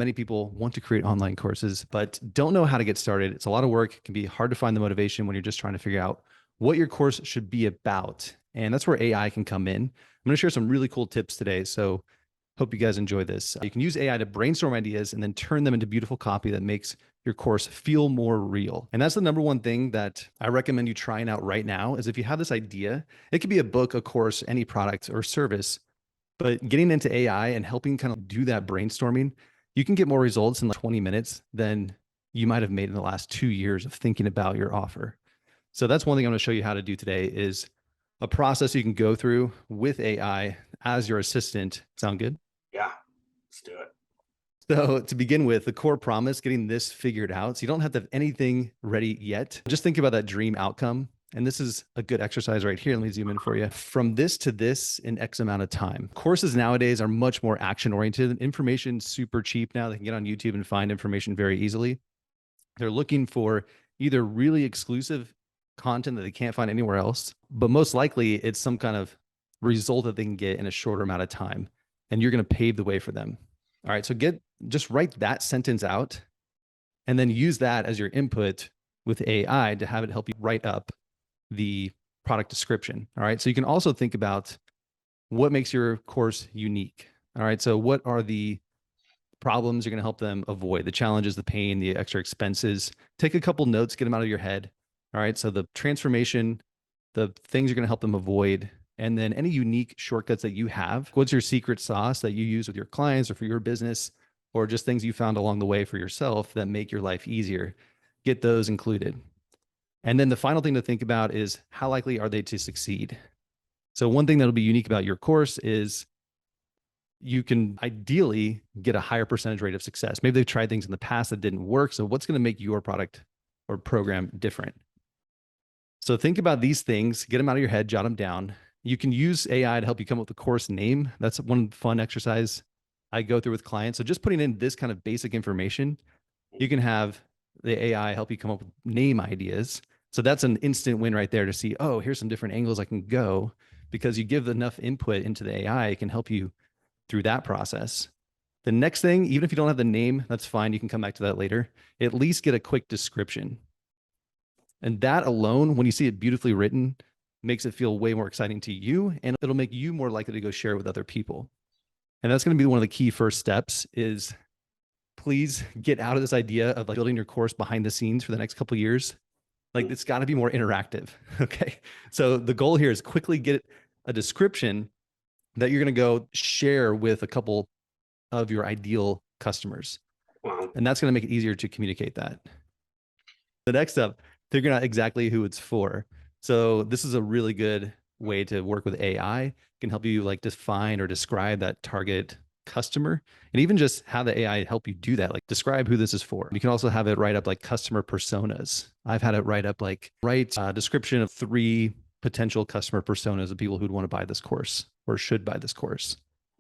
Many people want to create online courses, but don't know how to get started. It's a lot of work. It can be hard to find the motivation when you're just trying to figure out what your course should be about. And that's where AI can come in. I'm going to share some really cool tips today. So hope you guys enjoy this. You can use AI to brainstorm ideas and then turn them into beautiful copy that makes your course feel more real. And that's the number one thing that I recommend you trying out right now is if you have this idea, it could be a book, a course, any product or service, but getting into AI and helping kind of do that brainstorming, you can get more results in like 20 minutes than you might have made in the last 2 years of thinking about your offer. So that's one thing I'm going to show you how to do today is a process you can go through with AI as your assistant. Sound good? Yeah, let's do it. So to begin with, the core promise, getting this figured out. So you don't have to have anything ready yet. Just think about that dream outcome. And this is a good exercise right here. Let me zoom in for you. From this to this in X amount of time. Courses nowadays are much more action oriented. Information super cheap now. They can get on YouTube and find information very easily. They're looking for either really exclusive content that they can't find anywhere else, but most likely it's some kind of result that they can get in a shorter amount of time. And you're going to pave the way for them. All right. So just write that sentence out and then use that as your input with AI to have it help you write up the product description. All right. So you can also think about what makes your course unique. All right. So what are the problems you're going to help them avoid, the challenges, the pain, the extra expenses? Take a couple notes, get them out of your head. All right. So the transformation, the things you're going to help them avoid, and then any unique shortcuts that you have. What's your secret sauce that you use with your clients or for your business, or just things you found along the way for yourself that make your life easier? Get those included. And then the final thing to think about is how likely are they to succeed? So one thing that'll be unique about your course is you can ideally get a higher percentage rate of success. Maybe they've tried things in the past that didn't work. So what's going to make your product or program different? So think about these things, get them out of your head, jot them down. You can use AI to help you come up with a course name. That's one fun exercise I go through with clients. So just putting in this kind of basic information, you can have the AI help you come up with name ideas. So that's an instant win right there to see, oh, here's some different angles I can go, because you give enough input into the AI, it can help you through that process. The next thing, even if you don't have the name, that's fine. You can come back to that later. At least get a quick description. And that alone, when you see it beautifully written, makes it feel way more exciting to you, and it'll make you more likely to go share it with other people. And that's going to be one of the key first steps is please get out of this idea of like building your course behind the scenes for the next couple of years. Like it's got to be more interactive. Okay. So the goal here is quickly get a description that you're going to go share with a couple of your ideal customers. Wow. And that's going to make it easier to communicate that. The next step, figuring out exactly who it's for. So this is a really good way to work with AI. It can help you like define or describe that target customer, and even just have the AI help you do that, like describe who this is for. You can also have it write up like customer personas. I've had it write up like write a description of 3 potential customer personas of people who'd want to buy this course or should buy this course.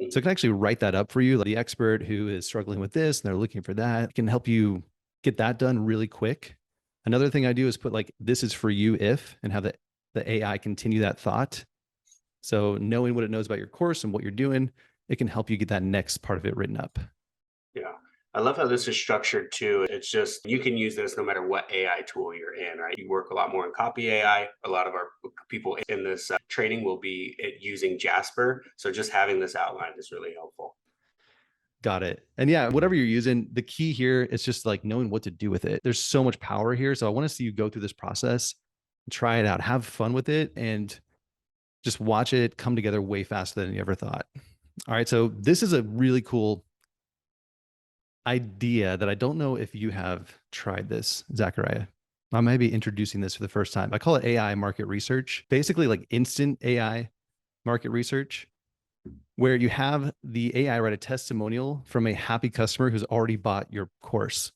So it can actually write that up for you. Like the expert who is struggling with this and they're looking for that, it can help you get that done really quick. Another thing I do is put like, this is for you if, and have the AI continue that thought. So knowing what it knows about your course and what you're doing, it can help you get that next part of it written up. Yeah. I love how this is structured too. It's just you can use this no matter what AI tool you're in, right? You work a lot more in copy AI. A lot of our people in this training will be using Jasper. So just having this outlined is really helpful. Got it. And yeah, whatever you're using, the key here is just like knowing what to do with it. There's so much power here. So I want to see you go through this process, try it out, have fun with it, and just watch it come together way faster than you ever thought. All right. So this is a really cool idea that I don't know if you have tried this, Zachariah. I might be introducing this for the first time. I call it AI market research, basically like instant AI market research, where you have the AI write a testimonial from a happy customer who's already bought your course.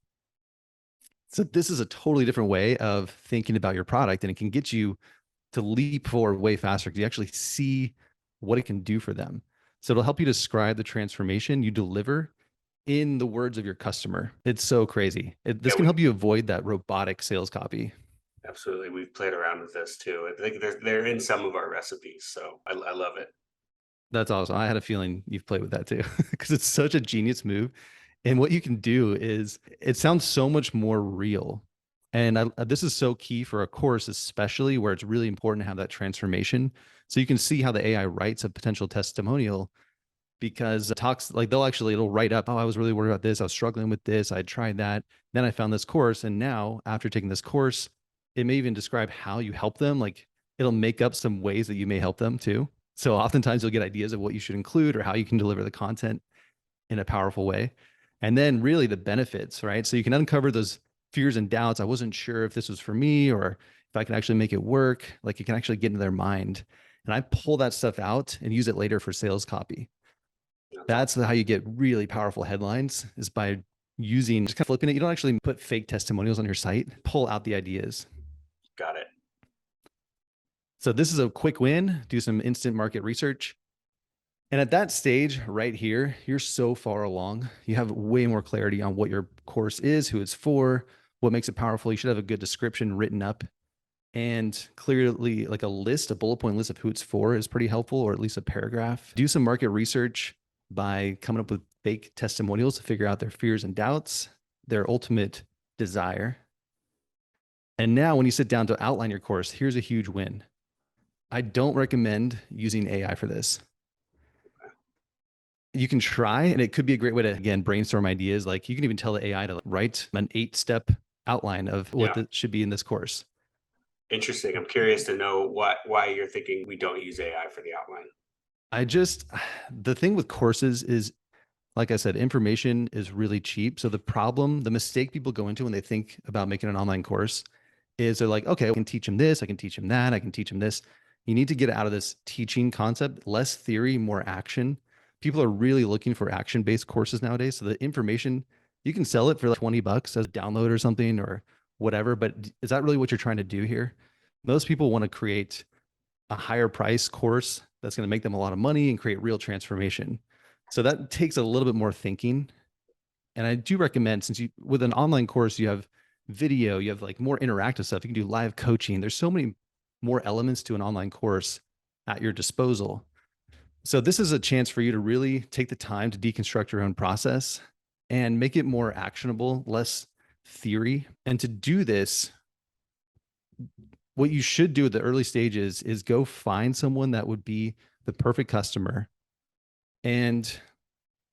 So this is a totally different way of thinking about your product, and it can get you to leap forward way faster because you actually see what it can do for them. So it'll help you describe the transformation you deliver in the words of your customer. It's so crazy. This can help you avoid that robotic sales copy. Absolutely. We've played around with this too. I think they're in some of our recipes. So I love it. That's awesome. I had a feeling you've played with that too, because it's such a genius move. And what you can do is it sounds so much more real. And this is so key for a course, especially where it's really important to have that transformation. So you can see how the AI writes a potential testimonial because it talks like it'll write up, oh, I was really worried about this. I was struggling with this. I tried that. Then I found this course. And now after taking this course, it may even describe how you help them. Like it'll make up some ways that you may help them too. So oftentimes you'll get ideas of what you should include or how you can deliver the content in a powerful way. And then really the benefits, right? So you can uncover those fears and doubts. I wasn't sure if this was for me or if I can actually make it work. Like you can actually get into their mind. And I pull that stuff out and use it later for sales copy. That's all. That's how you get really powerful headlines is by using just kind of flipping it. You don't actually put fake testimonials on your site, pull out the ideas. Got it. So this is a quick win, do some instant market research. And at that stage right here, you're so far along. You have way more clarity on what your course is, who it's for, what makes it powerful. You should have a good description written up and clearly like a bullet point list of who it's for is pretty helpful, or at least a paragraph. Do some market research by coming up with fake testimonials to figure out their fears and doubts, their ultimate desire. And now when you sit down to outline your course, here's a huge win. I don't recommend using AI for this. You can try, and it could be a great way to, again, brainstorm ideas. Like you can even tell the AI to write an 8-step outline of what should be in this course. Interesting. I'm curious to know why you're thinking we don't use AI for the outline. The thing with courses is, like I said, information is really cheap. So the mistake people go into when they think about making an online course is they're like, okay, I can teach them this, I can teach them that, I can teach them this. You need to get out of this teaching concept, less theory, more action. People are really looking for action-based courses nowadays. So the information, you can sell it for like $20 as a download or something or whatever, but is that really what you're trying to do here? Most people want to create a higher price course that's going to make them a lot of money and create real transformation. So that takes a little bit more thinking. And I do recommend, since with an online course, you have video, you have like more interactive stuff. You can do live coaching. There's so many more elements to an online course at your disposal. So this is a chance for you to really take the time to deconstruct your own process and make it more actionable, less theory. And to do this, what you should do at the early stages is go find someone that would be the perfect customer and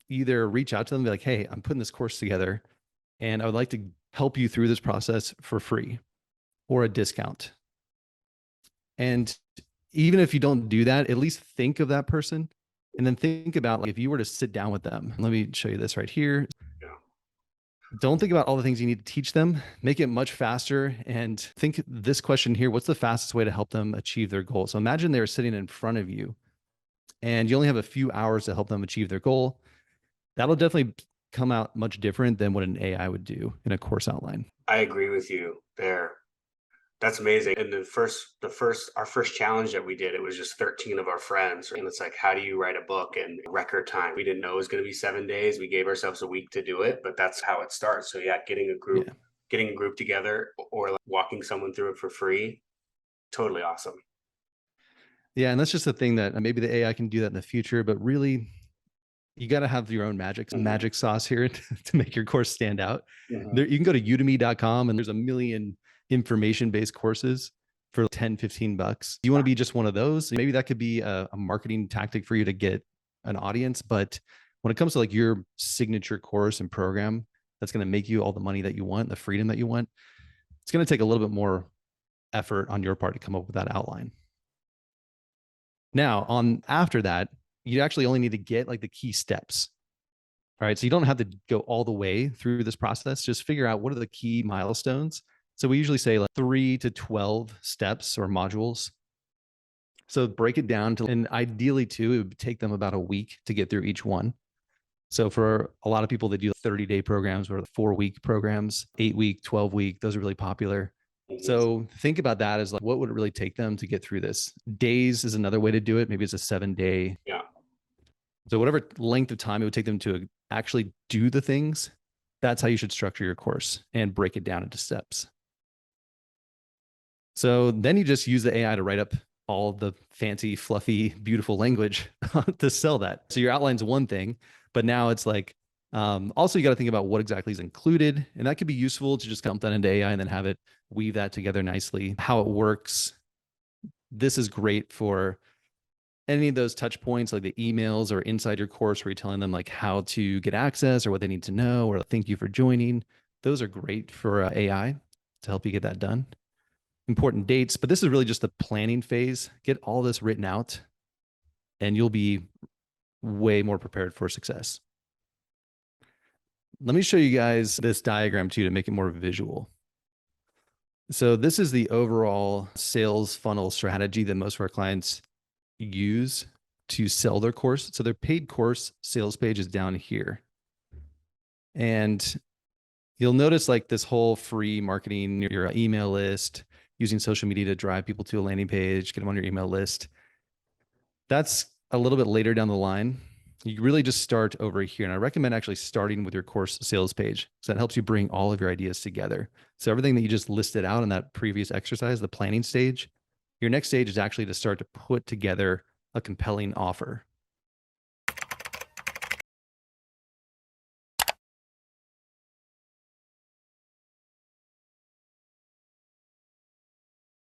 either reach out to them and be like, hey, I'm putting this course together and I would like to help you through this process for free or a discount. And even if you don't do that, at least think of that person and then think about like if you were to sit down with them. Let me show you this right here. Yeah. Don't think about all the things you need to teach them. Make it much faster and think this question here, what's the fastest way to help them achieve their goal? So imagine they're sitting in front of you and you only have a few hours to help them achieve their goal. That'll definitely come out much different than what an AI would do in a course outline. I agree with you there. That's amazing. And our first challenge that we did, it was just 13 of our friends. And it's like, how do you write a book in record time? We didn't know it was going to be 7 days. We gave ourselves a week to do it, but that's how it starts. So yeah, getting a group together or like walking someone through it for free. Totally awesome. Yeah. And that's just the thing that maybe the AI can do that in the future, but really you got to have your own magic sauce here to make your course stand out. There, you can go to udemy.com and there's a million information-based courses for 10, $15. You want to be just one of those? Maybe that could be a marketing tactic for you to get an audience. But when it comes to like your signature course and program, that's going to make you all the money that you want, the freedom that you want, it's going to take a little bit more effort on your part to come up with that outline. Now, after that, you actually only need to get like the key steps. All right. So you don't have to go all the way through this process. Just figure out what are the key milestones. So we usually say like 3 to 12 steps or modules. So break it down to, and ideally too, it would take them about a week to get through each one. So for a lot of people, they do 30-day programs or 4-week programs, 8-week, 12-week. Those are really popular. So think about that as like, what would it really take them to get through this? Days is another way to do it. Maybe it's a 7-day. Yeah. So whatever length of time it would take them to actually do the things, that's how you should structure your course and break it down into steps. So then you just use the AI to write up all the fancy, fluffy, beautiful language to sell that. So your outline's one thing, but now it's like, Also, you got to think about what exactly is included, and that could be useful to just dump that into AI and then have it weave that together nicely. How it works. This is great for any of those touch points, like the emails or inside your course where you're telling them like how to get access or what they need to know or thank you for joining. Those are great for AI to help you get that done. Important dates, but this is really just the planning phase. Get all this written out and you'll be way more prepared for success. Let me show you guys this diagram too to make it more visual. So this is the overall sales funnel strategy that most of our clients use to sell their course. So their paid course sales page is down here. And you'll notice like this whole free marketing, your email list, using social media to drive people to a landing page, get them on your email list. That's a little bit later down the line. You really just start over here. And I recommend actually starting with your course sales page. So that helps you bring all of your ideas together. So everything that you just listed out in that previous exercise, the planning stage, your next stage is actually to start to put together a compelling offer.